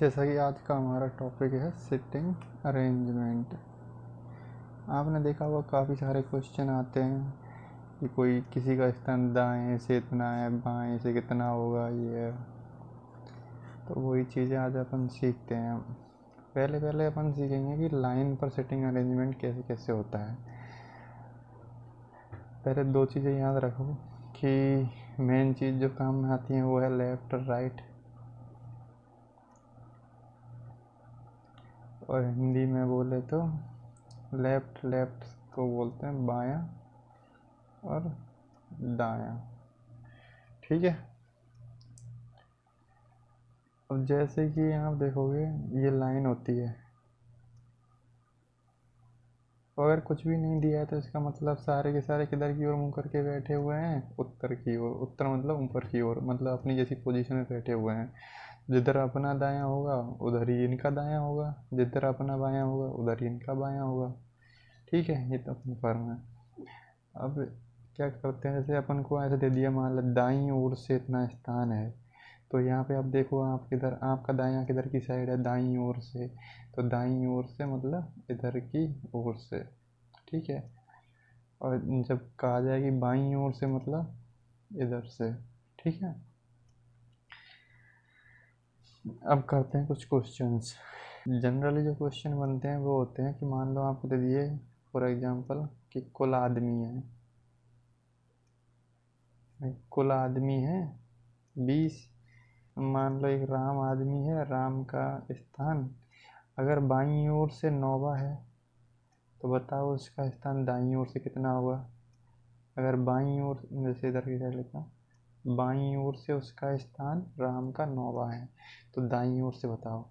जैसा कि आज का हमारा टॉपिक है सिटिंग अरेंजमेंट। आपने देखा होगा काफ़ी सारे क्वेश्चन आते हैं कि कोई किसी का स्थान दाएं से इतना है, बाएं से कितना होगा, ये है। तो वही चीज़ें आज अपन सीखते हैं। पहले अपन सीखेंगे कि लाइन पर सिटिंग अरेंजमेंट कैसे कैसे होता है। पहले दो चीज़ें याद रखो कि मेन चीज़ जो काम में आती है वो है लेफ़्ट और राइट, और हिंदी में बोले तो लेफ्ट को बोलते हैं बायां और दायां। ठीक है। अब जैसे कि आप देखोगे ये लाइन होती है, अगर कुछ भी नहीं दिया है तो इसका मतलब सारे के सारे किधर की ओर मुंह करके बैठे हुए हैं, उत्तर की ओर। उत्तर मतलब ऊपर की ओर, मतलब अपनी जैसी पोजीशन में बैठे हुए हैं। जिधर अपना दायां होगा उधर ही इनका दायां होगा, जिधर अपना बायां होगा उधर ही इनका बायां होगा। ठीक है, ये तो कंफर्म है। अब क्या करते हैं, जैसे अपन को ऐसे दे दिया, मान लो दाईं ओर से इतना स्थान है, तो यहाँ पे आप देखो आप किधर, आपका दायां किधर की साइड है, दाईं ओर से। तो दाईं ओर से मतलब इधर की ओर से। ठीक है। और जब कहा जाए कि बाईं ओर से मतलब इधर से। ठीक है। अब करते हैं कुछ क्वेश्चंस। जनरली जो क्वेश्चन बनते हैं वो होते हैं कि मान लो आपको दे दिए फॉर एग्जांपल कि कुल आदमी है, कुल आदमी है 20। मान लो एक राम आदमी है, राम का स्थान अगर बाईं ओर से 9 है तो बताओ उसका स्थान दाईं ओर से कितना होगा। अगर बाईं ओर, जैसे इधर की साइड लेता हूँ, बाईं ओर से उसका स्थान राम का 9 है, तो दाईं ओर से बताओ।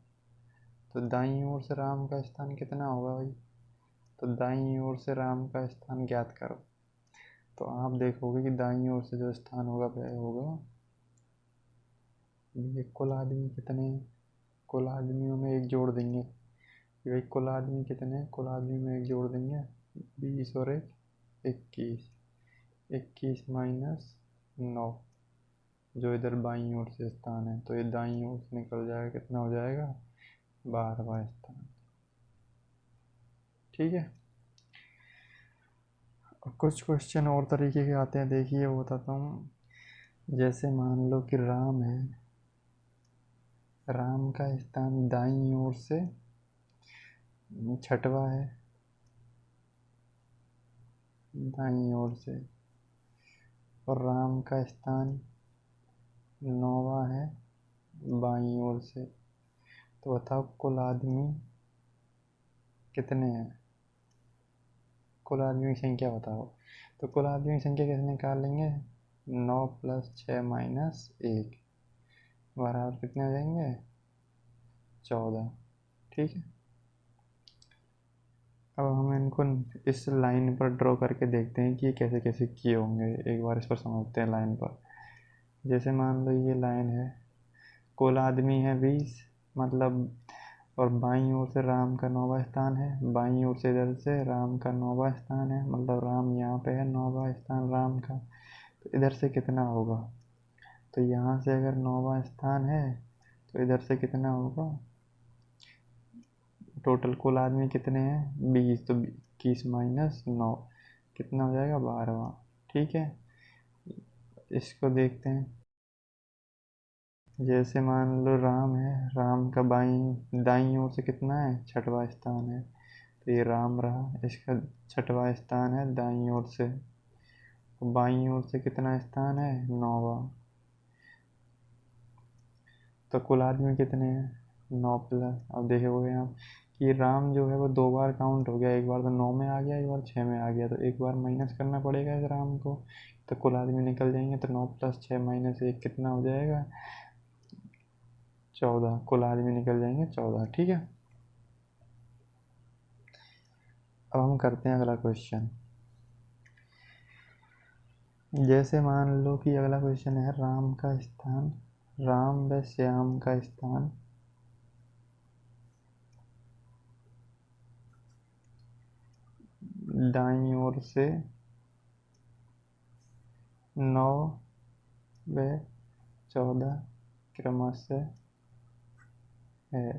तो दाईं ओर से राम का स्थान कितना होगा भाई, तो दाईं ओर से राम का स्थान ज्ञात करो। तो आप देखोगे कि दाईं ओर से जो स्थान होगा वह होगा, ये कुल आदमी कितने हैं, कुल आदमियों में एक जोड़ देंगे कि भाई कुल आदमी कितने हैं, कुल आदमी में एक जोड़ देंगे 20 और 21। 21 माइनस 9 जो इधर बाईं ओर से स्थान है, तो ये दाईं ओर से निकल जाएगा, कितना हो जाएगा 12वां स्थान। ठीक है। और कुछ क्वेश्चन और तरीके के आते हैं, देखिए वो बताता हूँ। जैसे मान लो कि राम है, राम का स्थान दाईं ओर से 6वां है, दाईं ओर से, और राम का स्थान 9वां है बाईं ओर से। तो बताओ कुल आदमी कितने हैं, कुल आदमी की संख्या बताओ। तो कुल आदमी की संख्या कैसे निकालेंगे, 9 + 6 - 1 बराबर कितने हो जाएंगे 14। ठीक है। अब हम इनको इस लाइन पर ड्रॉ करके देखते हैं कि ये कैसे कैसे किए होंगे। एक बार इस पर समझते हैं लाइन पर। जैसे मान लो ये लाइन है, कुल आदमी है 20, मतलब, और बाईं ओर से राम का 9वां स्थान है, बाईं ओर से इधर से राम का 9वां स्थान है, मतलब राम यहाँ पे है, 9वां स्थान राम का। तो इधर से कितना होगा, तो यहाँ से अगर 9वां स्थान है तो इधर से कितना होगा, टोटल कुल आदमी कितने हैं 20, तो 21 माइनस 9 कितना हो जाएगा 12वां। ठीक है। इसको देखते हैं। जैसे मान लो राम है, राम का दाईं ओर से कितना है 6वां स्थान है, तो ये राम रहा, इसका 6वां स्थान है दाईं ओर से। बाईं ओर से कितना स्थान है 9वां। तो कुल आदमी कितने हैं 9 प्लस, अब देखोगे आप कि राम जो है वो 2 बार काउंट हो गया, एक बार तो 9 में आ गया, एक बार 6 में आ गया, तो एक बार माइनस करना पड़ेगा इस राम को, तो कुल आदमी निकल जाएंगे। तो 9 + 6 - 1 कितना हो जाएगा 14, कुल आदमी निकल जाएंगे 14। ठीक है। अब हम करते हैं अगला क्वेश्चन। जैसे मान लो कि अगला क्वेश्चन है राम का स्थान, राम व श्याम का स्थान दाईं ओर से 9 व 14 क्रमशः है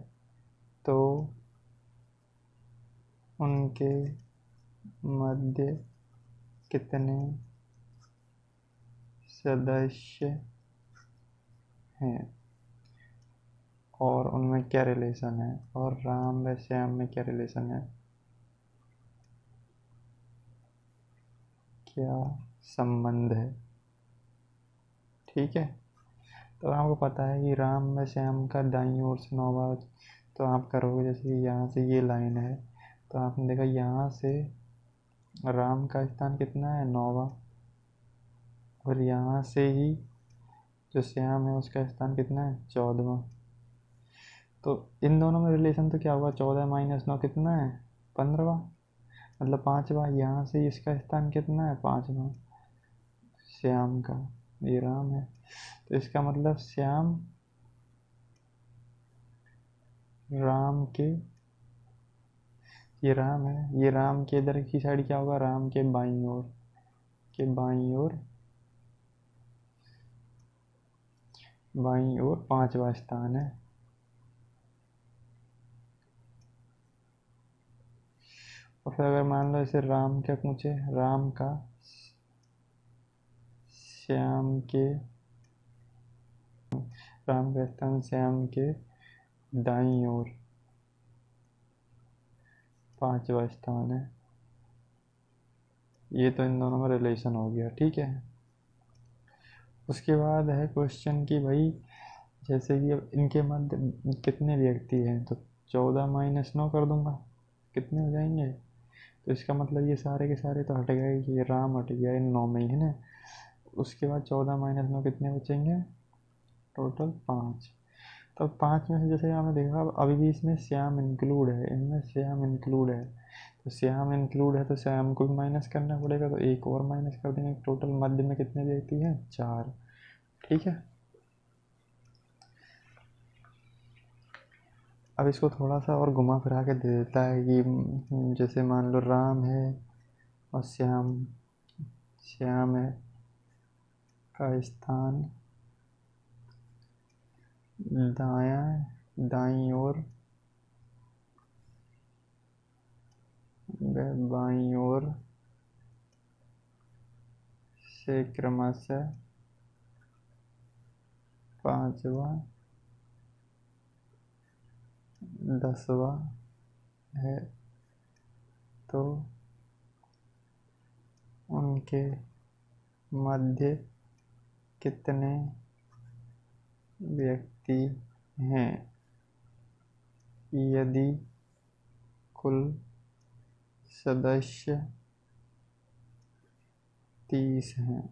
तो उनके मध्य कितने सदस्य हैं और उनमें क्या रिलेशन है, और राम व श्याम में क्या रिलेशन है, क्या संबंध है। ठीक है, तो आपको पता है कि राम व श्याम का दाईं ओर से 9 बार, तो आप करोगे जैसे कि यहाँ से ये लाइन है, तो आपने देखा यहाँ से राम का स्थान कितना है 9वां, और यहाँ से ही जो श्याम है उसका स्थान कितना है 14वां। तो इन दोनों में रिलेशन तो क्या होगा, 14 माइनस 9 कितना है 15वां, मतलब 5वां। यहाँ से इसका स्थान कितना है 5वां श्याम का, ये राम है, तो इसका मतलब श्याम राम के, ये राम है, ये राम के इधर की साइड क्या होगा, राम के बाईं ओर, के बाईं ओर, बाईं ओर 5वां स्थान है। और फिर अगर मान लो इसे राम क्या पूछे, राम का श्याम के, राम का स्थान श्याम के दाईं ओर 5वां स्थान है। ये तो इन दोनों में रिलेशन हो गया। ठीक है, उसके बाद है क्वेश्चन कि भाई जैसे कि अब इनके मध्य कितने व्यक्ति हैं, तो 14 माइनस 9 कर दूंगा, कितने हो जाएंगे, तो इसका मतलब ये सारे के सारे तो हट गए, ये राम हट गया इन 9 में ही है ना। उसके बाद 14 माइनस 9 कितने बचेंगे, टोटल 5। तो 5 में से जैसे आपने देखा अभी भी इसमें श्याम इंक्लूड है, इनमें श्याम इंक्लूड है, तो श्याम इंक्लूड है तो श्याम को भी माइनस करना पड़ेगा, तो एक और माइनस कर देंगे। टोटल मध्य में कितने व्यक्ति हैं 4। ठीक है, अब इसको थोड़ा सा और घुमा फिरा के दे देता है कि जैसे मान लो राम है और श्याम, श्याम है का स्थान दाईं ओर व बाईं ओर से क्रमशः 5वां 10वां है तो उनके मध्य कितने व्यक्ति हैं यदि कुल सदस्य 30 हैं।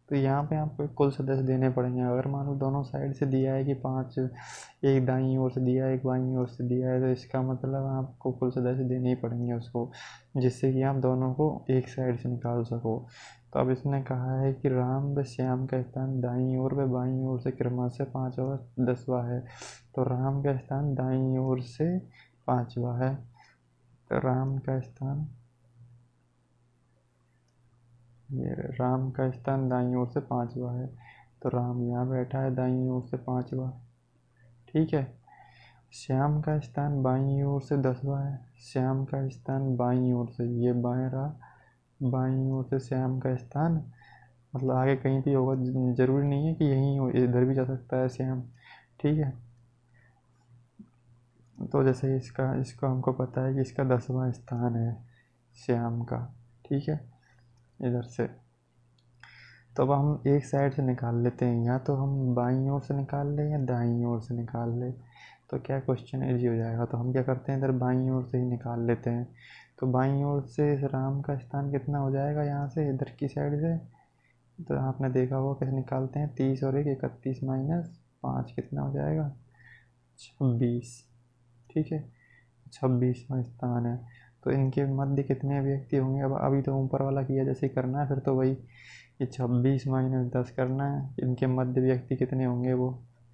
तो यहाँ पे आपको कुल सदस्य देने पड़ेंगे। अगर मान लो दोनों साइड से दिया है कि 5, एक दाईं ओर से दिया है एक बाईं ओर से दिया है, तो इसका मतलब आपको कुल सदस्य देने ही पड़ेंगे उसको, जिससे कि आप दोनों को एक साइड से निकाल सको। तो अब इसने कहा है कि राम व श्याम का स्थान दाईं ओर व बाईं ओर से क्रमशः 5वां 10वां है, तो राम का स्थान दाईं ओर से 5वां है, तो राम का स्थान, ये राम का स्थान दाईं ओर से 5वां है, तो राम यहाँ बैठा है दाईं ओर से 5वां। ठीक है, श्याम का स्थान बाईं ओर से 10वां है, श्याम का स्थान बाईं ओर से, ये बाएं रहा, बाईं ओर से श्याम का स्थान, मतलब आगे कहीं भी होगा, ज़रूरी नहीं है कि यहीं हो, इधर भी जा सकता है श्याम। ठीक है, तो जैसे इसको हमको पता है कि इसका 10वां स्थान है श्याम का। ठीक है, इधर से तो अब हम एक साइड से निकाल लेते हैं, या तो हम बाईं ओर से निकाल लें या दाईं ओर से निकाल लें, तो क्या क्वेश्चन इजी हो जाएगा। तो हम क्या करते हैं, इधर बाईं ओर से ही निकाल लेते हैं। तो बाईं ओर से इस राम का स्थान कितना हो जाएगा, यहाँ से इधर की साइड से, तो आपने देखा होगा कैसे निकालते हैं, 30 और 1 31 माइनस 5 कितना हो जाएगा 26। ठीक है, 26वां स्थान है, तो इनके मध्य कितने व्यक्ति होंगे। अब अभी तो ऊपर वाला किया जैसे करना है, फिर तो वही ये 26 माइनस 10 करना है। इनके मध्य व्यक्ति कितने होंगे, वो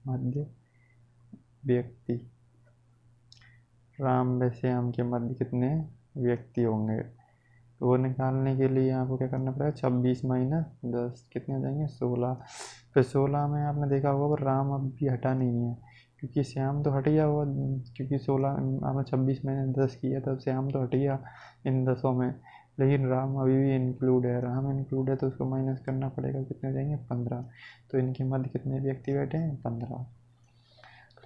मध्य व्यक्ति राम व श्याम के मध्य कितने व्यक्ति होंगे, तो वो निकालने के लिए आपको क्या करना पड़ेगा, 26 माइनस 10 कितने हो जाएंगे 16। फिर 16 में आपने देखा होगा राम अब भी हटा नहीं है, क्योंकि श्याम तो हट गया हुआ, क्योंकि 16 आपने 26 मैंने 10 किया, तब श्याम तो हट गया इन 10 में, लेकिन राम अभी भी इंक्लूड है। राम इंक्लूड है तो उसको माइनस करना पड़ेगा, कितने हो जाएंगे 15। तो इनके मध्य कितने व्यक्ति बैठे हैं 15।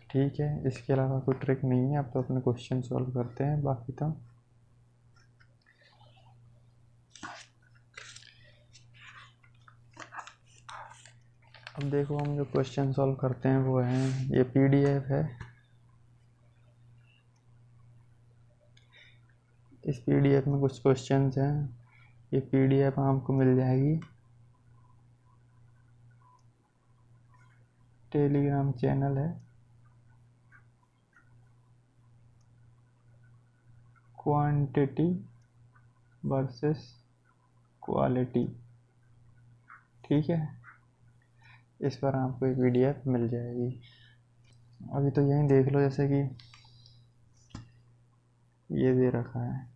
ठीक है, इसके अलावा कोई ट्रिक नहीं है। अब तो अपने क्वेश्चन सॉल्व करते हैं, बाकी तो अब देखो हम जो क्वेश्चन सॉल्व करते हैं वो है, ये पीडीएफ है। इस पीडीएफ में कुछ क्वेश्चंस हैं। ये पीडीएफ आपको मिल जाएगी टेलीग्राम चैनल है क्वांटिटी वर्सेस क्वालिटी। ठीक है, इस पर आपको एक पीडीएफ मिल जाएगी। अभी तो यहीं देख लो, जैसे कि ये दे रखा है,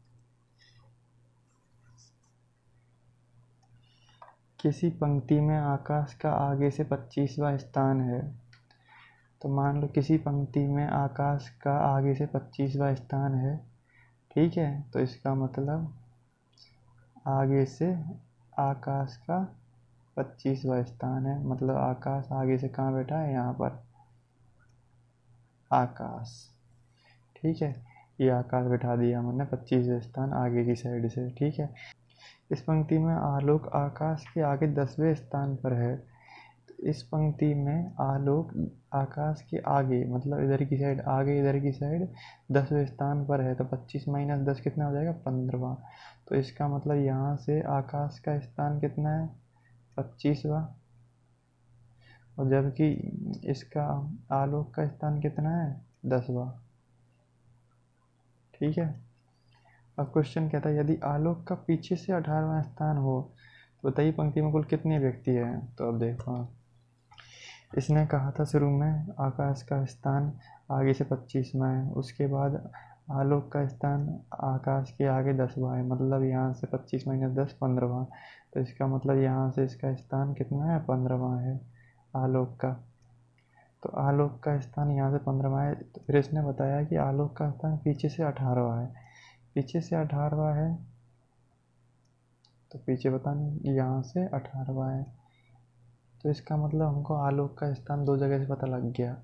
किसी पंक्ति में आकाश का आगे से 25वां स्थान है। तो मान लो किसी पंक्ति में आकाश का आगे से 25वां स्थान है। ठीक है, तो इसका मतलब आगे से आकाश का 25वां स्थान है, मतलब आकाश आगे से कहाँ बैठा है, यहाँ पर आकाश। ठीक है, ये आकाश बैठा दिया मैंने 25वां स्थान आगे की साइड से। ठीक है, इस पंक्ति में आलोक आकाश के आगे 10वें स्थान पर है। तो इस पंक्ति में आलोक आकाश के आगे, मतलब इधर की साइड आगे, इधर की साइड 10वें स्थान पर है। तो 25 माइनस 10 कितना हो जाएगा 15वां। तो इसका मतलब यहाँ से आकाश का स्थान कितना है 25वां, और जबकि इसका आलोक का स्थान कितना है 10वां। ठीक है, अब क्वेश्चन कहता है यदि आलोक का पीछे से 18वां स्थान हो तो बताइए पंक्ति में कुल कितने व्यक्ति हैं। तो अब देखो, इसने कहा था शुरू में आकाश का स्थान आगे से 25वां है, उसके बाद आलोक का स्थान आकाश के आगे 10वां है, मतलब यहाँ से 25 माइनस 10 15वां। तो इसका मतलब यहाँ से इसका स्थान कितना है 15वां है आलोक का। तो आलोक का स्थान यहाँ से 15वां है। तो फिर इसने बताया कि आलोक का स्थान पीछे से 18वां है, पीछे से 18वां है, तो पीछे पता नहीं, यहाँ से 18वां है। तो इसका मतलब हमको आलोक का स्थान दो जगह से पता लग गया,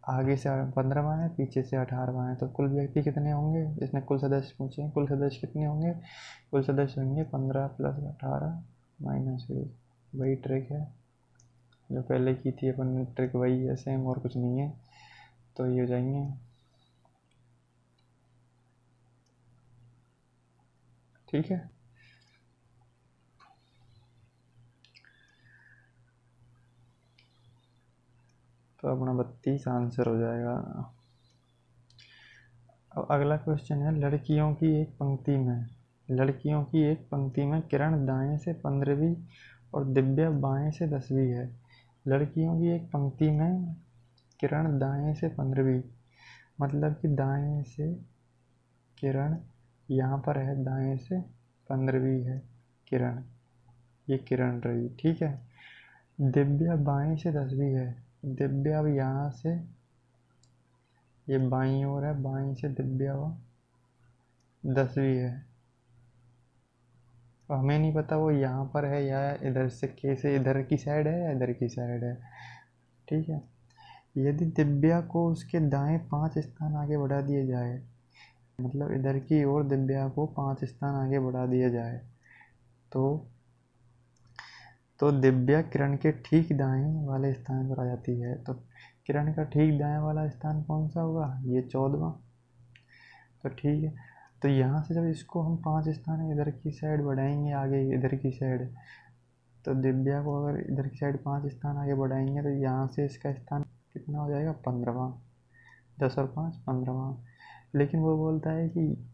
आगे से 15वां है, पीछे से 18वां है। तो कुल व्यक्ति कितने होंगे, इसने कुल सदस्य पूछे, कुल सदस्य कितने होंगे, कुल सदस्य होंगे 15 + 18 - 1। वही ट्रिक है जो पहले की थी अपन ने, ट्रिक वही है सेम, और कुछ नहीं है। तो ये हो जाएंगे, ठीक है। तो अपना 32 आंसर हो जाएगा। अब अगला क्वेश्चन है, लड़कियों की एक पंक्ति में किरण दाएं से 15वीं और दिव्या बाएं से 10वीं है। लड़कियों की एक पंक्ति में किरण दाएं से 15वीं, मतलब कि दाएं से किरण यहाँ पर है, दाएं से 15वीं है किरण, ये किरण रही। ठीक है, दिव्या बाएं से 10वीं है। दिव्या अब यहाँ से, ये बाईं ओर है, बाईं से दिव्या 10वीं है। तो हमें नहीं पता वो यहाँ पर है या इधर से, कैसे इधर की साइड है या इधर की साइड है। ठीक है, यदि दिव्या को उसके दाएं 5 स्थान आगे बढ़ा दिया जाए, मतलब इधर की ओर दिव्या को 5 स्थान आगे बढ़ा दिया जाए, तो दिव्या किरण के ठीक दाएं वाले स्थान पर आ जाती है। तो किरण का ठीक दाएं वाला स्थान कौन सा होगा, ये 14वां। तो ठीक है, तो यहाँ से जब इसको हम 5 स्थान इधर की साइड बढ़ाएंगे, आगे इधर की साइड, तो दिव्या को अगर इधर की साइड 5 स्थान आगे बढ़ाएंगे तो यहाँ से इसका स्थान कितना हो जाएगा 15वां। 10 और 5 15वां। लेकिन वो बोलता है कि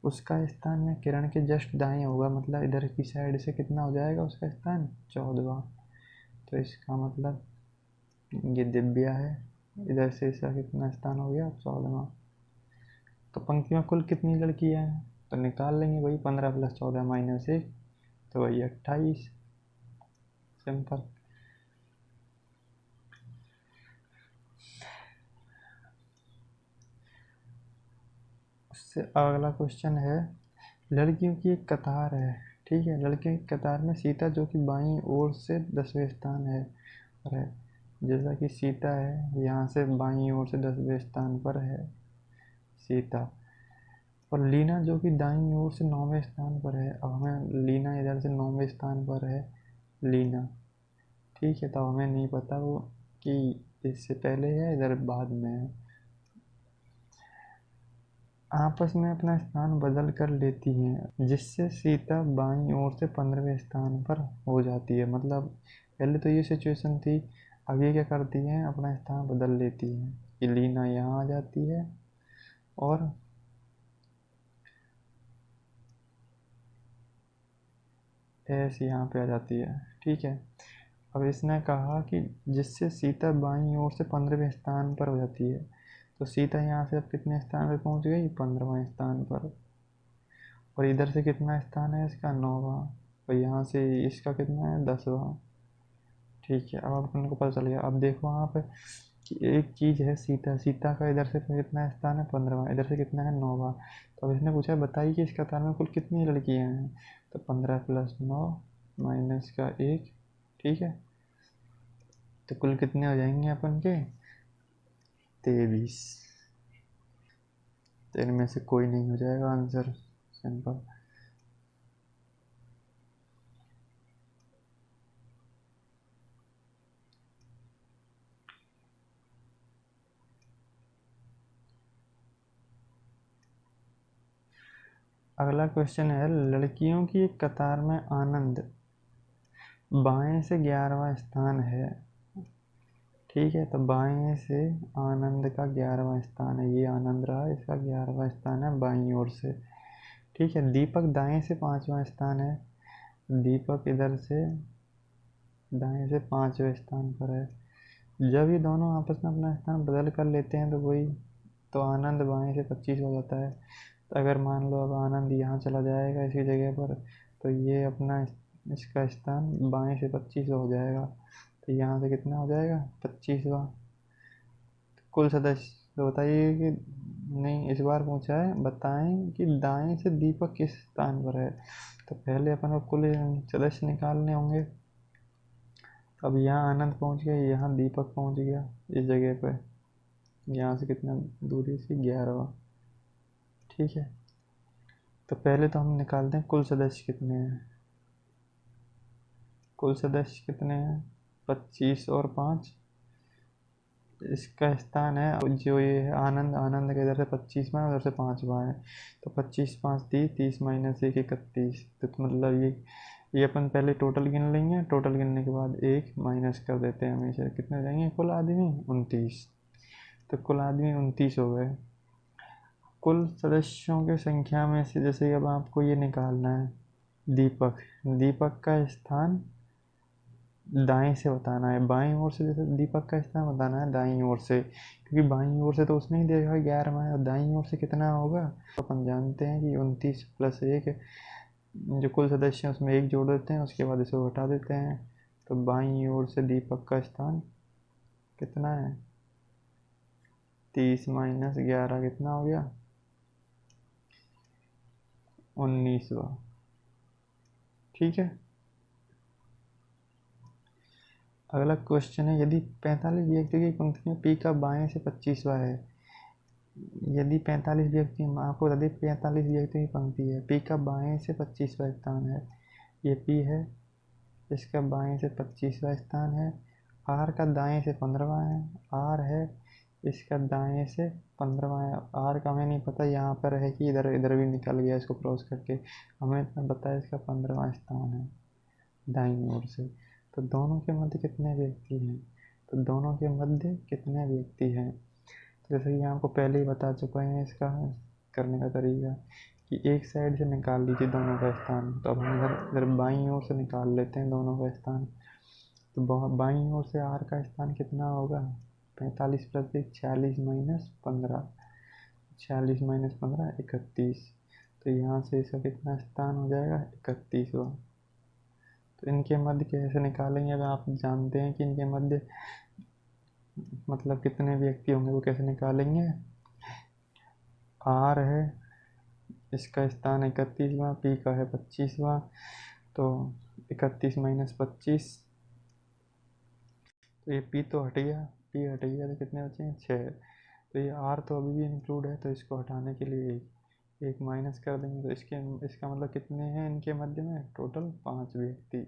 उसका स्थान में किरण के जस्ट दाएं होगा, मतलब इधर की साइड से कितना हो जाएगा उसका स्थान 14वां। तो इसका मतलब ये दिव्या है, इधर से इसका कितना स्थान हो गया 14वां। तो पंक्ति में कुल कितनी लड़कियां हैं, तो निकाल लेंगे वही 15 + 14 - 1, तो वही 28। सिंपल। उससे अगला क्वेश्चन है, लड़कियों की एक कतार है, ठीक है, लड़कियों की कतार में सीता जो कि बाईं ओर से 10वें स्थान है पर है। जैसा कि सीता है यहाँ से बाईं ओर से 10वें स्थान पर है सीता, और लीना जो कि दाईं ओर से 9वें स्थान पर है। अब हमें लीना इधर से 9वें स्थान पर है लीना, ठीक है, तो हमें नहीं पता वो कि इससे पहले है इधर बाद में है। आपस में अपना स्थान बदल कर लेती हैं जिससे सीता बाईं ओर से 15वें स्थान पर हो जाती है। मतलब पहले तो ये सिचुएशन थी, अब ये क्या करती हैं, अपना स्थान बदल लेती हैं कि लीना यहाँ आ जाती है और ऐसे यहाँ पे आ जाती है, ठीक है। अब इसने कहा कि जिससे सीता बाईं ओर से 15वें स्थान पर हो जाती है, तो सीता यहाँ से अब कितने स्थान पर पहुँच गई, 15वें स्थान पर, और इधर से कितना स्थान है इसका, 9वां, और यहाँ से इसका कितना है, 10वां, ठीक है। अब अपन को पता चल गया। अब देखो वहाँ पे कि एक चीज़ है सीता, सीता का इधर से कितना स्थान है, 15वां, इधर से कितना है, 9वां। तो अब इसने पूछा बताइए कि इस कतार में कुल कितनी लड़कियाँ हैं, तो 15 + 9 माइनस का 1, ठीक है, तो कुल कितने हो जाएंगे अपन के, 23। तो इनमें से कोई नहीं हो जाएगा आंसर, सिंपल। अगला क्वेश्चन है, लड़कियों की एक कतार में आनंद बाएं से 11वां स्थान है, ठीक है, तो बाएं से आनंद का 11वां स्थान है, ये आनंद रहा, इसका 11वां स्थान है बाईं ओर से, ठीक है। दीपक दाएं से 5वां स्थान है, दीपक इधर से दाएं से 5वें स्थान पर है। जब ये दोनों आपस में अपना स्थान बदल कर लेते हैं तो वही, तो आनंद बाएं से 25 हो जाता है। तो अगर मान लो अब आनंद यहाँ चला जाएगा इसी जगह पर, तो ये अपना इसका स्थान बाएं से 25 हो जाएगा, तो यहाँ से कितना हो जाएगा, 25वां। कुल सदस्य तो बताइए कि, नहीं इस बार पूछा है बताएं कि दाएं से दीपक किस स्थान पर है, तो पहले अपन को कुल सदस्य निकालने होंगे। अब यहाँ आनंद पहुँच गया, यहाँ दीपक पहुँच गया इस जगह पे, यहाँ से कितना दूरी से, 11वां, ठीक है। तो पहले तो हम निकालते हैं कुल सदस्य कितने हैं, कुल सदस्य कितने हैं, 25 और 5, इसका स्थान है जो ये है आनंद, आनंद के इधर से 25वां है, उधर से 5वां है, तो 25 5 30, 30 - 1 31, तो मतलब ये अपन पहले टोटल गिन लेंगे, टोटल गिनने के बाद 1 माइनस कर देते हैं हमेशा, कितने रहेंगे कुल आदमी, 29, तो कुल आदमी 29 हो गए। कुल सदस्यों की संख्या में से जैसे अब आपको ये निकालना है दीपक, दीपक का स्थान दाएं से बताना है, बाईं ओर से जैसे दीपक का स्थान बताना है दाईं ओर से, क्योंकि बाईं ओर से तो उसने ही देखा 11 में, और दाईं ओर से कितना होगा, तो अपन जानते हैं कि 29 + 1, जो कुल सदस्य हैं उसमें 1 जोड़ देते हैं, उसके बाद इसे हटा देते हैं, तो बाईं ओर से दीपक का स्थान कितना है, 30 - 11 कितना हो गया, 19वां, ठीक है। अगला क्वेश्चन है, यदि 45 व्यक्ति की पंक्ति में पी का बाएं से 25वां है, यदि 45 व्यक्ति, आपको बता दें 45 व्यक्ति की पंक्ति है, पी का बाएं से 25वां स्थान है, ये पी है, इसका बाएं से 25वां स्थान है, आर का दाएं से 15वां है, आर है, इसका दाएं से 15वां है। आर का हमें नहीं पता यहाँ पर है कि इधर इधर भी निकल गया इसको क्रॉस करके, हमें इतना पता है इसका 15वां स्थान है दाईं ओर से। तो दोनों के मध्य कितने व्यक्ति हैं, तो दोनों के मध्य कितने व्यक्ति हैं, तो जैसे कि आपको पहले ही बता चुका है इसका करने का तरीका, कि एक साइड से निकाल लीजिए दोनों का स्थान, तो अब हम इधर इधर बाईं ओर से निकाल लेते हैं दोनों का स्थान, तो बाईं ओर से आर का स्थान कितना होगा, 45 + 1 46 - 15, 46 - 15 31, तो यहाँ से इसका कितना स्थान हो जाएगा, 31वां। तो इनके मध्य कैसे निकालेंगे, अगर आप जानते हैं कि इनके मध्य मतलब कितने व्यक्ति होंगे, वो कैसे निकालेंगे, आर है इसका स्थान 31वां, पी का है 25वां, तो 31 माइनस 25, तो ये पी तो हट गया, पी हट गया तो कितने बचे हैं 6। तो ये आर तो अभी भी इंक्लूड है, तो इसको हटाने के लिए एक माइनस कर देंगे, तो इसका मतलब कितने हैं इनके मध्य में, टोटल 5 व्यक्ति।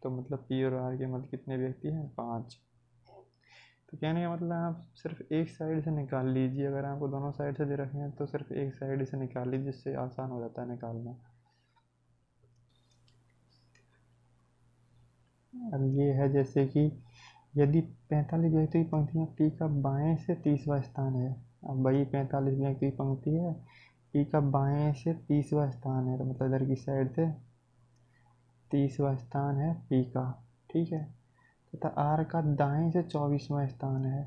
तो मतलब पी और आर के मध्य कितने व्यक्ति हैं, 5। तो कहने का मतलब आप सिर्फ एक साइड से निकाल लीजिए, अगर आपको दोनों साइड से दे रखे हैं तो सिर्फ एक साइड से निकाल लीजिए, जिससे आसान हो जाता है निकालना। अब ये है जैसे कि यदि 45 व्यक्ति की पंक्ति में पी का बाएं से 30वां स्थान है, अब वही 45 व्यक्ति की पंक्ति है, पी का बाएं से 30वां स्थान है, तो मतलब इधर की साइड से 30वां स्थान है पी का, ठीक है। तथा आर का दाएं से 24वां स्थान है,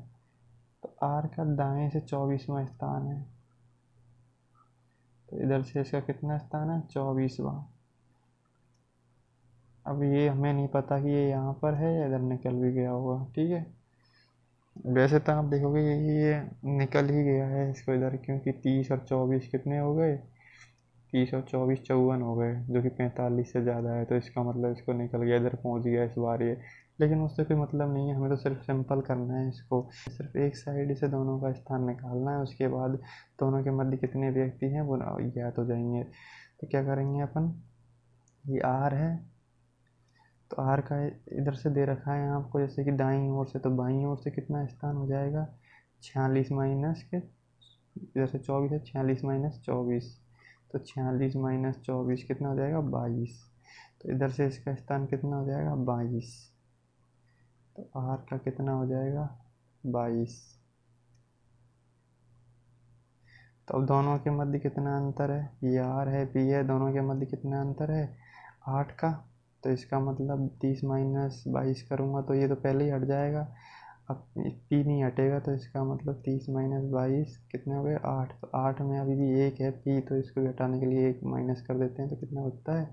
तो आर का दाएं से 24वां स्थान है, तो इधर से इसका कितना स्थान है, 24वां। अब ये हमें नहीं पता कि ये यहाँ पर है या इधर निकल भी गया होगा, ठीक है। वैसे तो आप देखोगे ये निकल ही गया है इसको इधर, क्योंकि 30 और 24 कितने हो गए, 30 और 24 54 हो गए, जो कि 45 से ज़्यादा है, तो इसका मतलब इसको निकल गया, इधर पहुंच गया इस बार ये। लेकिन उससे कोई मतलब नहीं है, हमें तो सिर्फ सिंपल करना है इसको, सिर्फ एक साइड से दोनों का स्थान निकालना है, उसके बाद दोनों के मध्य कितने व्यक्ति हैं वो ज्ञात हो जाएंगे। तो क्या करेंगे अपन, ये आर है, तो आर का इधर से दे रखा है आपको जैसे कि दाईं ओर से, तो बाईं ओर से कितना स्थान हो जाएगा, 46 माइनस के, इधर से 24 है, 46 माइनस 24, तो 46 माइनस 24 कितना हो जाएगा, 22। तो इधर से इसका स्थान कितना हो जाएगा, 22। तो आर का कितना हो जाएगा, 22। तो अब दोनों के मध्य कितना अंतर है, ये आर है पी है, दोनों के मध्य कितना अंतर है, 8 का। तो इसका मतलब 30 माइनस 22 करूँगा तो ये तो पहले ही हट जाएगा, अब पी नहीं हटेगा, तो इसका मतलब 30 माइनस 22 कितने हो गए, 8। तो 8 में अभी भी एक है पी, तो इसको हटाने के लिए एक माइनस कर देते हैं, तो कितना बचता है,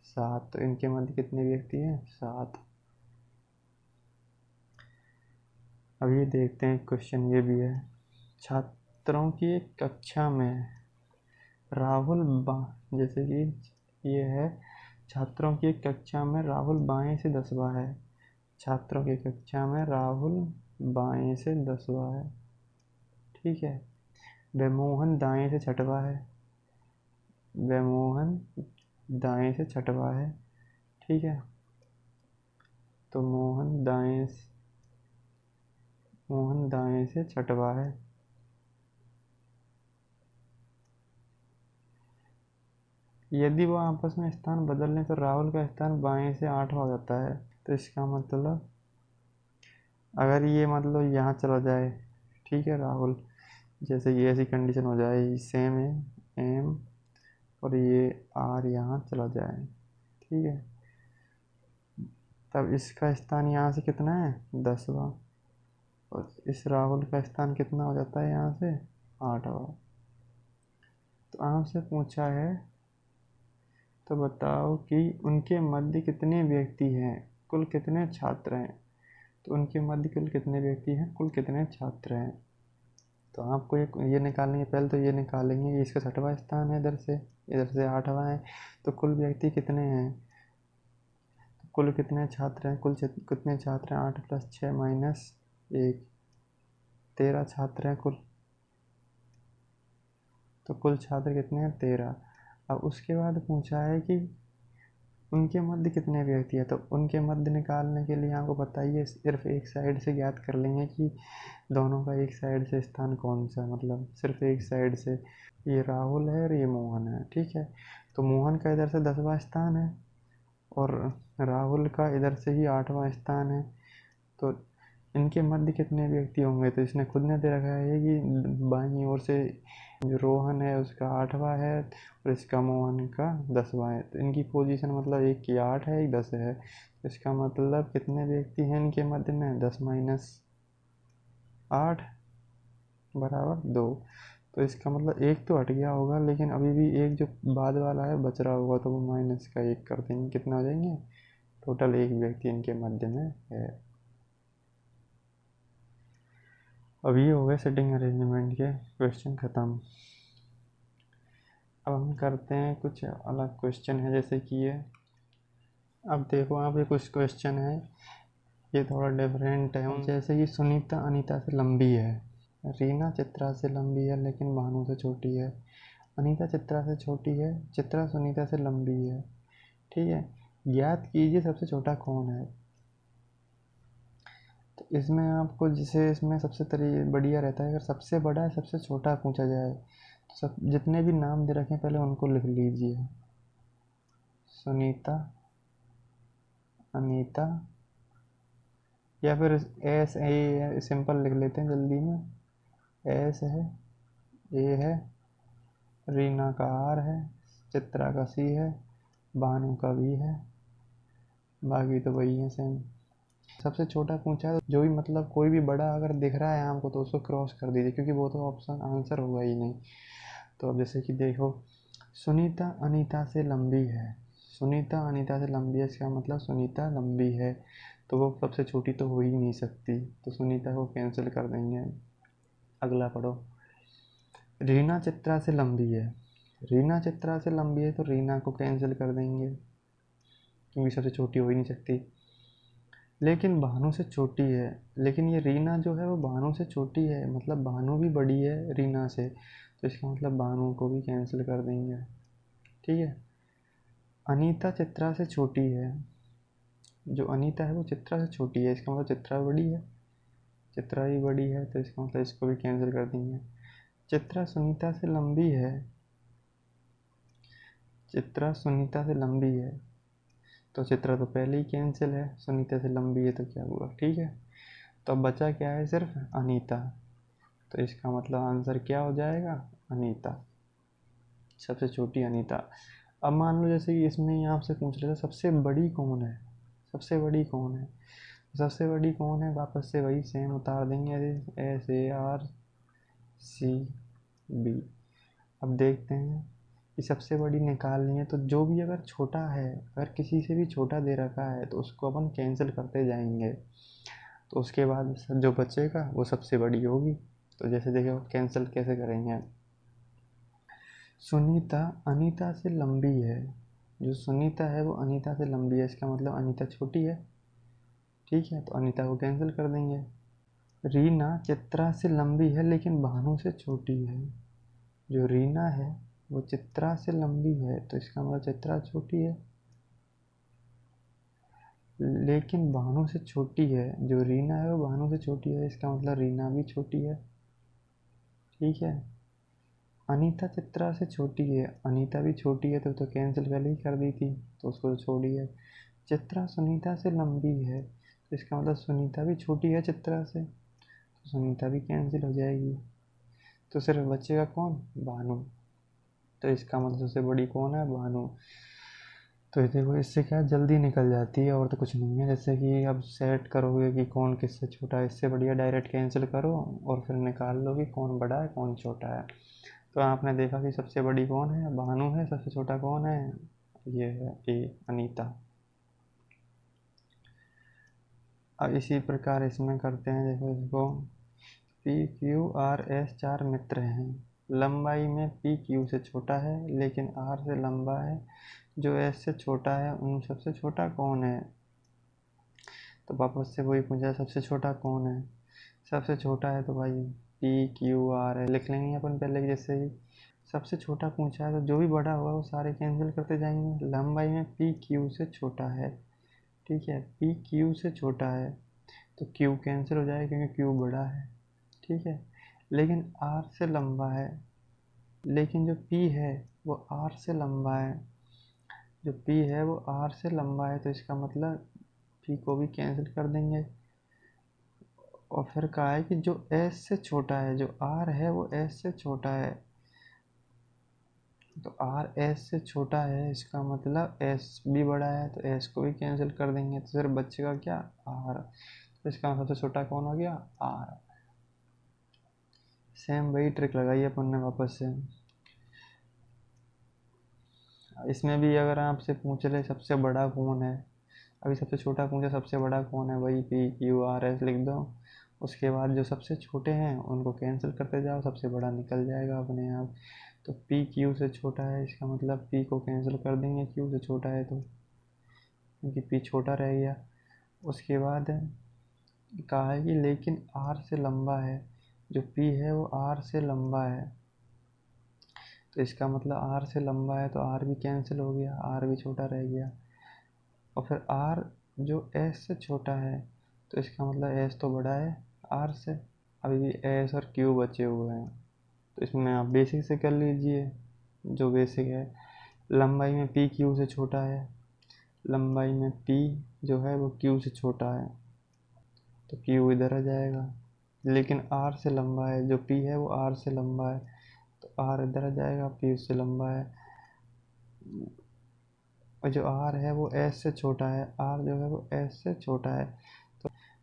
7। तो इनके मध्य कितने व्यक्ति हैं, 7। अब ये देखते हैं क्वेश्चन ये भी है, छात्रों की एक कक्षा में राहुल जैसे कि ये है, छात्रों की एक कक्षा में राहुल बाएं से 10वां है, छात्रों की कक्षा में राहुल बाएं से 10वां है, ठीक है। वह मोहन दाएं से 6वां है, वह मोहन दाएं से 6वां है, ठीक है। तो मोहन दाएं से 6वां है। यदि वो आपस में स्थान बदल लें तो राहुल का स्थान बाएं से 8वां हो जाता है, तो इसका मतलब अगर ये मतलब यहाँ चला जाए, ठीक है, राहुल जैसे ये ऐसी कंडीशन हो जाए, सेम है एम और ये आर यहाँ चला जाए, ठीक है, तब इसका स्थान यहाँ से कितना है, 10वां, और इस राहुल का स्थान कितना हो जाता है यहाँ से, 8वां। तो आपसे पूछा है, तो बताओ कि उनके मध्य कितने व्यक्ति हैं, कुल कितने छात्र हैं। तो उनके मध्य कुल कितने व्यक्ति हैं, कुल कितने छात्र हैं। तो आपको ये निकालेंगे, पहले तो ये निकालेंगे, ये इसका 6वां स्थान है, इधर से 8वां है, तो कुल व्यक्ति कितने हैं, तो कुल कितने छात्र हैं, कितने छात्र हैं, 8 + 6 माइनस 1, 13 छात्र हैं कुल। तो कुल छात्र कितने हैं, 13। अब उसके बाद पूछा है कि उनके मध्य कितने व्यक्ति हैं, तो उनके मध्य निकालने के लिए आपको बताइए सिर्फ एक साइड से ज्ञात कर लेंगे कि दोनों का एक साइड से स्थान कौन सा, मतलब सिर्फ एक साइड से, ये राहुल है और ये मोहन है, ठीक है। तो मोहन का इधर से 10वां स्थान है और राहुल का इधर से ही 8वां स्थान है, तो इनके मध्य कितने व्यक्ति होंगे, तो इसने खुद ने दे रखा है कि बाईं ओर से जो रोहन है उसका 8वां है और इसका मोहन का 10वां है, तो इनकी पोजीशन मतलब एक की 8 है, एक 10 है, तो इसका मतलब कितने व्यक्ति हैं इनके मध्य में, 10 माइनस 8 बराबर 2। तो इसका मतलब एक तो हट गया होगा, लेकिन अभी भी एक जो बाद वाला है बच रहा होगा, तो वो माइनस का 1 कर देंगे, कितना हो जाएंगे, टोटल एक व्यक्ति इनके मध्य में है। अब ये हो गए सेटिंग अरेंजमेंट के क्वेश्चन ख़त्म। अब हम करते हैं कुछ अलग क्वेश्चन है, जैसे कि ये अब देखो आप, ये कुछ क्वेश्चन है ये थोड़ा डिफरेंट है। जैसे कि सुनीता अनीता से लंबी है, रीना चित्रा से लंबी है लेकिन भानु से छोटी है, अनीता चित्रा से छोटी है, चित्रा सुनीता से लंबी है। ठीक है, ज्ञात कीजिए सबसे छोटा कौन है। तो इसमें आपको, जिसे इसमें सबसे बढ़िया रहता है, अगर सबसे बड़ा है सबसे छोटा पूछा जाए तो सब जितने भी नाम दे रखे हैं पहले उनको लिख लीजिए। सुनीता, अनीता, या फिर एस ए सिंपल लिख लेते हैं जल्दी में। एस है, ए है, रीना का आर है, चित्रा का सी है, भानु का भी है, बाकी तो वही है सेम। सबसे छोटा पूछा है तो जो भी मतलब कोई भी बड़ा अगर दिख रहा है आपको तो उसको क्रॉस कर दीजिए, क्योंकि वो तो ऑप्शन आंसर होगा ही नहीं। तो अब जैसे कि देखो, सुनीता अनीता से लंबी है, सुनीता अनीता से लंबी है, इसका मतलब सुनीता लंबी है, तो वो सबसे छोटी तो हो ही नहीं सकती, तो सुनीता को कैंसिल कर देंगे। अगला पढ़ो, रीना चित्रा से लंबी है, रीना चित्रा से लंबी है तो रीना को कैंसिल कर देंगे क्योंकि सबसे छोटी हो ही नहीं सकती। लेकिन भानु से छोटी है, लेकिन ये रीना जो है वो भानु से छोटी है, मतलब भानु भी बड़ी है रीना से, तो इसका मतलब भानु को भी कैंसिल कर देंगे। ठीक है, अनीता चित्रा से छोटी है, जो अनीता है वो चित्रा से छोटी है, इसका मतलब चित्रा बड़ी है, चित्रा ही बड़ी है, तो इसका मतलब इसको भी कैंसिल कर देंगे। चित्रा सुनीता से लंबी है, चित्रा सुनीता से लंबी है, तो चित्रा तो पहले ही कैंसिल है, सुनीता से लंबी है तो क्या हुआ। ठीक है, तो अब बचा क्या है, सिर्फ अनीता, तो इसका मतलब आंसर क्या हो जाएगा, अनीता, सबसे छोटी अनीता। अब मान लो जैसे कि इसमें ही आपसे पूछ रहे थे सबसे बड़ी कौन है, सबसे बड़ी कौन है, सबसे बड़ी कौन है, वापस से वही सेम उतार देंगे, S A R C B. अब देखते हैं कि सबसे बड़ी निकालनी है, तो जो भी अगर छोटा है, अगर किसी से भी छोटा दे रखा है तो उसको अपन कैंसिल करते जाएंगे, तो उसके बाद जो बचेगा वो सबसे बड़ी होगी। तो जैसे देखो कैंसिल कैसे करेंगे, सुनीता अनीता से लंबी है, जो सुनीता है वो अनीता से लंबी है, इसका मतलब अनीता छोटी है। ठीक है, तो अनीता को कैंसिल कर देंगे। रीना चित्रा से लंबी है लेकिन भानु से छोटी है, जो रीना है वो चित्रा से लंबी है, तो इसका मतलब चित्रा छोटी है, लेकिन भानु से छोटी है, जो रीना है वो भानु से छोटी है, इसका मतलब रीना भी छोटी है। ठीक है, अनीता चित्रा से छोटी है, अनीता भी छोटी है, तो कैंसिल पहले ही कर दी थी, तो उसको तो छोड़िए। चित्रा सुनीता से लंबी है, तो इसका मतलब सुनीता भी छोटी है चित्रा से, तो सुनीता भी कैंसिल हो जाएगी, तो सिर्फ बचेगा कौन, भानु, तो इसका मतलब सबसे बड़ी कौन है, भानु। तो देखो इससे क्या जल्दी निकल जाती है, और तो कुछ नहीं है। जैसे कि अब सेट करोगे कि कौन किससे छोटा है, इससे बढ़िया डायरेक्ट कैंसिल करो और फिर निकाल लो कि कौन बड़ा है कौन छोटा है। तो आपने देखा कि सबसे बड़ी कौन है, भानु है, सबसे छोटा कौन है, ये है ए अनीता। अब इसी प्रकार इसमें करते हैं, देखो इसको, पी क्यू आर एस चार मित्र हैं, लंबाई में पी क्यू से छोटा है लेकिन आर से लंबा है, जो एस से छोटा है उन सबसे छोटा कौन है। तो वापस से वही पूछा सबसे छोटा कौन है, सबसे छोटा है तो भाई पी क्यू आर है, लिख लेंगे अपन पहले, जैसे ही सबसे छोटा पूछा है तो जो भी बड़ा होगा वो सारे कैंसिल करते जाएंगे। लंबाई में पी क्यू से छोटा है, ठीक है, पी क्यू से छोटा है तो क्यू कैंसिल हो जाएगा क्योंकि क्यू बड़ा है। ठीक है, लेकिन आर से लंबा है, लेकिन जो पी है वो आर से लंबा है, जो पी है वो आर से लंबा है, तो इसका मतलब पी को भी कैंसिल कर देंगे। और फिर कहा है कि जो एस से छोटा है, जो आर है वो एस से छोटा है, तो आर एस से छोटा है, इसका मतलब एस भी बड़ा है, तो एस को भी कैंसिल कर देंगे, तो सिर्फ बचेगा क्या, आर, तो इसका सबसे छोटा कौन हो गया, आर। सेम वही ट्रिक लगाई अपन ने वापस से। इसमें भी अगर आपसे पूछ ले सबसे बड़ा कौन है, अभी सबसे छोटा पूछा सबसे बड़ा कौन है, वही पी क्यू आर एस लिख दो उसके बाद जो सबसे छोटे हैं उनको कैंसिल करते जाओ, सबसे बड़ा निकल जाएगा अपने आप। तो पी क्यू से छोटा है, इसका मतलब पी को कैंसिल कर देंगे क्यू से छोटा है तो, क्योंकि पी छोटा रह गया। उसके बाद कहा है कि लेकिन आर से लंबा है, जो पी है वो आर से लंबा है। तो इसका मतलब आर से लंबा है तो आर भी कैंसिल हो गया, आर भी छोटा रह गया। और फिर आर जो एस से छोटा है, तो इसका मतलब एस तो बड़ा है आर से। अभी भी एस और क्यू बचे हुए हैं, तो इसमें आप बेसिक से कर लीजिए जो बेसिक है। लंबाई में पी क्यू से छोटा है, लंबाई में पी जो है वो क्यू से छोटा है, तो क्यू इधर आ जाएगा। लेकिन आर से लंबा है, जो पी है वो आर से लंबा है, तो आर इधर आ जाएगा, पी उससे लंबा है। और जो आर है वो एस से छोटा है, आर जो है वो एस से छोटा है।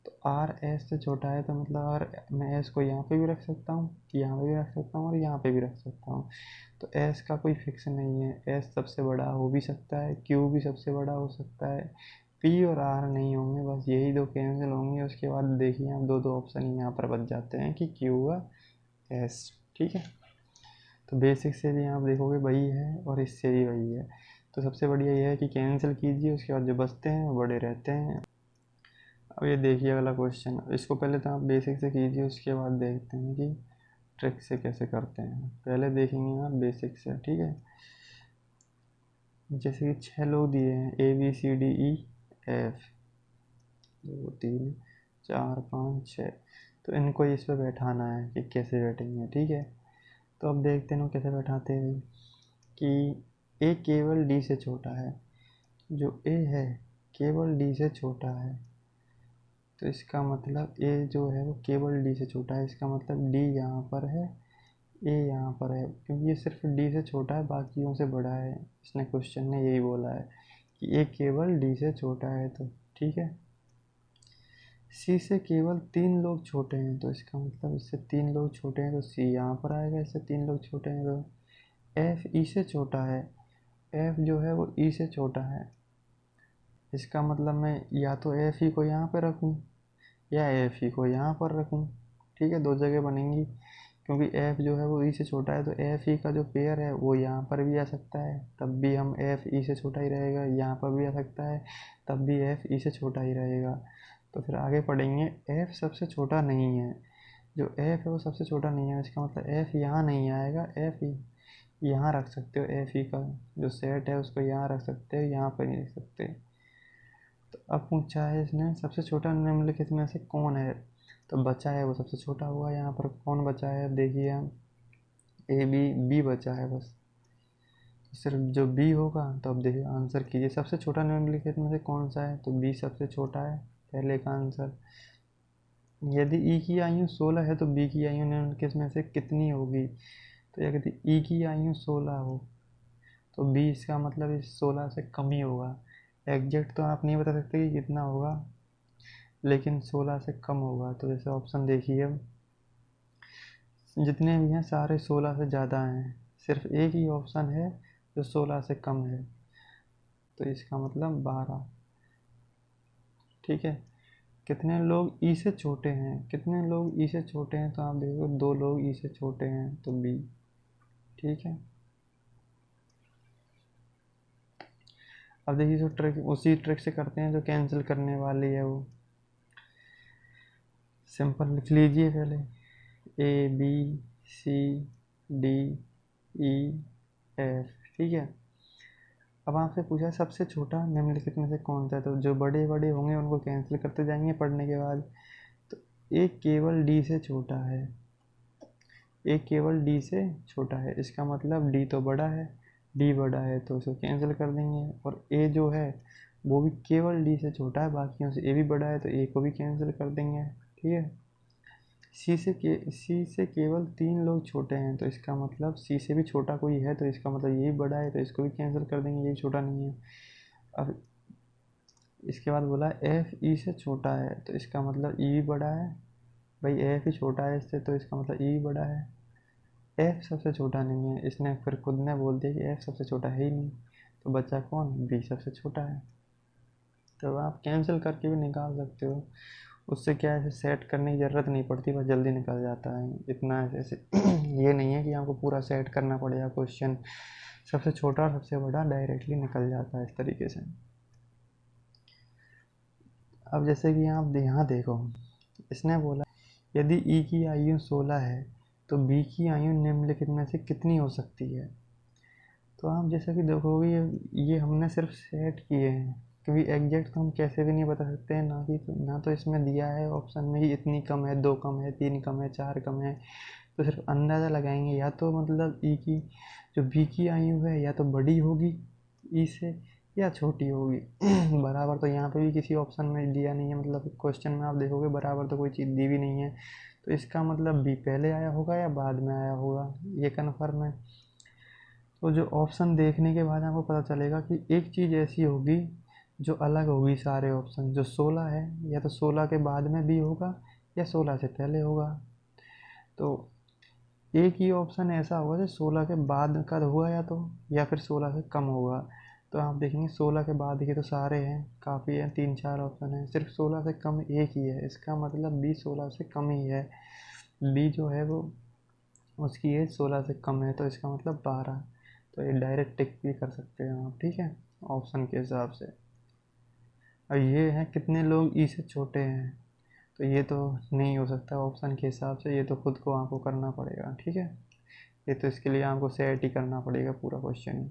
तो आर एस से छोटा है तो मतलब आर, मैं एस को यहाँ पे भी रख सकता हूँ, यहाँ पे भी रख सकता हूँ और यहाँ पे भी रख सकता हूँ। तो एस का कोई फिक्स नहीं है, एस सबसे बड़ा हो भी सकता है, क्यू भी सबसे बड़ा हो सकता है, पी और आर नहीं होंगे, बस यही दो कैंसिल होंगे। उसके बाद देखिए आप दो ऑप्शन यहाँ पर बच जाते हैं कि क्यू व एस। ठीक है, तो बेसिक से भी आप देखोगे वही है और इससे भी वही है। तो सबसे बढ़िया ये है कि कैंसिल कीजिए, उसके बाद जो बचते हैं वो बड़े रहते हैं। अब ये देखिए अगला क्वेश्चन, इसको पहले तो आप बेसिक से कीजिए, उसके बाद देखते हैं कि ट्रिक से कैसे करते हैं। पहले देखेंगे आप बेसिक से, ठीक है। जैसे कि 6 लोग दिए हैं, A B C D E F, 2 3 4 5 6, तो इनको इस पर बैठाना है कि कैसे बैठेंगे, ठीक है। तो अब देखते हैं कैसे बैठाते हैं कि ए केवल डी से छोटा है, जो ए है केवल डी से छोटा है, तो इसका मतलब ए जो है वो केवल डी से छोटा है, इसका मतलब डी यहाँ पर है, ए यहाँ पर है, क्योंकि ये सिर्फ डी से छोटा है, बाकियों से बड़ा है। इसने क्वेश्चन ने यही बोला है कि ए केवल डी से छोटा है, तो ठीक है। सी से केवल 3 लोग छोटे हैं, तो इसका मतलब इससे 3 लोग छोटे हैं तो सी यहाँ पर आएगा, इससे 3 लोग छोटे हैं तो एफ ई से छोटा है, एफ जो है वो ई से छोटा है, इसका मतलब मैं या तो एफ ई को यहाँ पर रखूँ या एफ ई को यहाँ पर रखूँ, ठीक है। 2 जगह बनेंगी, क्योंकि एफ जो है वो ई से छोटा है, तो एफ ई का जो पेयर है वो यहाँ पर भी आ सकता है, तब भी हम एफ ई से छोटा ही रहेगा, यहाँ पर भी आ सकता है, तब भी एफ ई से छोटा ही रहेगा। तो फिर आगे पढ़ेंगे, एफ सबसे छोटा नहीं है, जो एफ है वो सबसे छोटा नहीं है, इसका मतलब एफ यहाँ नहीं आएगा, एफ ई यहाँ रख सकते हो, एफ ई का जो सेट है उसको यहाँ रख सकते हो, यहाँ पर नहीं रख सकते। तो अब पूछा है इसने सबसे छोटा निम्नलिखित में से कौन है, तो बचा है वो सबसे छोटा हुआ, यहाँ पर कौन बचा है, अब देखिए हम ए बी, बी बचा है बस, सिर्फ जो बी होगा। तो अब देखिए आंसर कीजिए, सबसे छोटा निम्नलिखित में से कौन सा है, तो बी सबसे छोटा है, पहले का आंसर। यदि ई की आयु 16 है तो बी की आयु निम्नलिखित में से कितनी होगी, तो यदि ई की आयु 16 हो तो बी, इसका मतलब इस 16 से कम ही होगा। एग्जैक्ट तो आप नहीं बता सकते कि कितना होगा, लेकिन 16 से कम होगा। तो जैसे ऑप्शन देखिए, जितने भी हैं सारे 16 से ज़्यादा हैं, सिर्फ एक ही ऑप्शन है जो 16 से कम है, तो इसका मतलब 12, ठीक है। कितने लोग ई से छोटे हैं, कितने लोग ई से छोटे हैं, तो आप देखो 2 लोग ई से छोटे हैं, तो बी, ठीक है। अब देखिए जो ट्रिक, उसी ट्रिक से करते हैं जो कैंसिल करने वाली है, वो सिंपल लिख लीजिए पहले, A B C D E F, ठीक है। अब आपसे पूछा है सबसे छोटा निम्नलिखित में से कौन सा है, तो जो बड़े बड़े होंगे उनको कैंसिल करते जाएंगे पढ़ने के बाद। तो एक केवल डी से छोटा है, एक केवल डी से छोटा है, इसका मतलब डी तो बड़ा है, डी बड़ा है तो उसको कैंसिल कर देंगे। और ए जो है वो भी केवल डी से छोटा है, बाकियों से ए भी बड़ा है, तो ए को भी कैंसिल कर देंगे, ठीक है। सी से केवल 3 लोग छोटे हैं, तो इसका मतलब सी से भी छोटा कोई है, तो इसका मतलब ये भी बड़ा है, तो इसको भी कैंसिल कर देंगे, ये भी छोटा नहीं है। अब इसके बाद बोला एफ ई से छोटा है, तो इसका मतलब ई भी बड़ा है, भाई एफ ही छोटा है इससे, तो इसका मतलब ई भी बड़ा है। एफ सबसे छोटा नहीं है, इसने फिर खुद ने बोल दिया कि एफ सबसे छोटा है ही नहीं, तो बच्चा कौन, बी सबसे छोटा है। तो आप कैंसिल करके भी निकाल सकते हो। उससे क्या है, सेट करने की ज़रूरत नहीं पड़ती, बस जल्दी निकल जाता है इतना ऐसे। ये नहीं है कि आपको पूरा सेट करना पड़ेगा क्वेश्चन, सबसे छोटा और सबसे बड़ा डायरेक्टली निकल जाता है इस तरीके से। अब जैसे कि आप यहाँ देखो, इसने बोला यदि ई की आयु 16 है तो बी की आयु निम्नलिखित में से कितनी हो सकती है। तो आप जैसा कि देखोगे ये हमने सिर्फ सेट किए हैं, क्योंकि एग्जैक्ट तो हम कैसे भी नहीं बता सकते हैं, ना तो इसमें दिया है ऑप्शन में ही इतनी कम है, 2 कम है, 3 कम है, 4 कम है। तो सिर्फ अंदाज़ा लगाएंगे, या तो मतलब ई की जो बी की आयु है या तो बड़ी होगी ई से या छोटी होगी। बराबर तो यहाँ पे भी किसी ऑप्शन में दिया नहीं है, मतलब क्वेश्चन में आप देखोगे बराबर तो कोई चीज़ दी भी नहीं है। तो इसका मतलब बी पहले आया होगा या बाद में आया होगा, ये कन्फर्म है। तो जो ऑप्शन देखने के बाद आपको पता चलेगा कि एक चीज़ ऐसी होगी जो अलग होगी सारे ऑप्शन। जो 16 है या तो 16 के बाद में भी होगा या 16 से पहले होगा। तो एक ही ऑप्शन ऐसा होगा जो 16 के बाद का होगा या फिर 16 से कम होगा। तो आप देखेंगे 16 के बाद के तो सारे हैं, काफ़ी हैं, 3-4 ऑप्शन हैं, सिर्फ 16 से कम एक ही है। इसका मतलब बी 16 से कम ही है। बी जो है वो उसकी एज 16 से कम है, तो इसका मतलब 12। तो ये डायरेक्ट टिक भी कर सकते हैं आप, ठीक है, ऑप्शन के हिसाब से। और ये है कितने लोग ई से छोटे हैं, तो ये तो नहीं हो सकता ऑप्शन के हिसाब से, ये तो खुद को आपको करना पड़ेगा, ठीक है। ये तो इसके लिए आपको सेट ही करना पड़ेगा पूरा क्वेश्चन।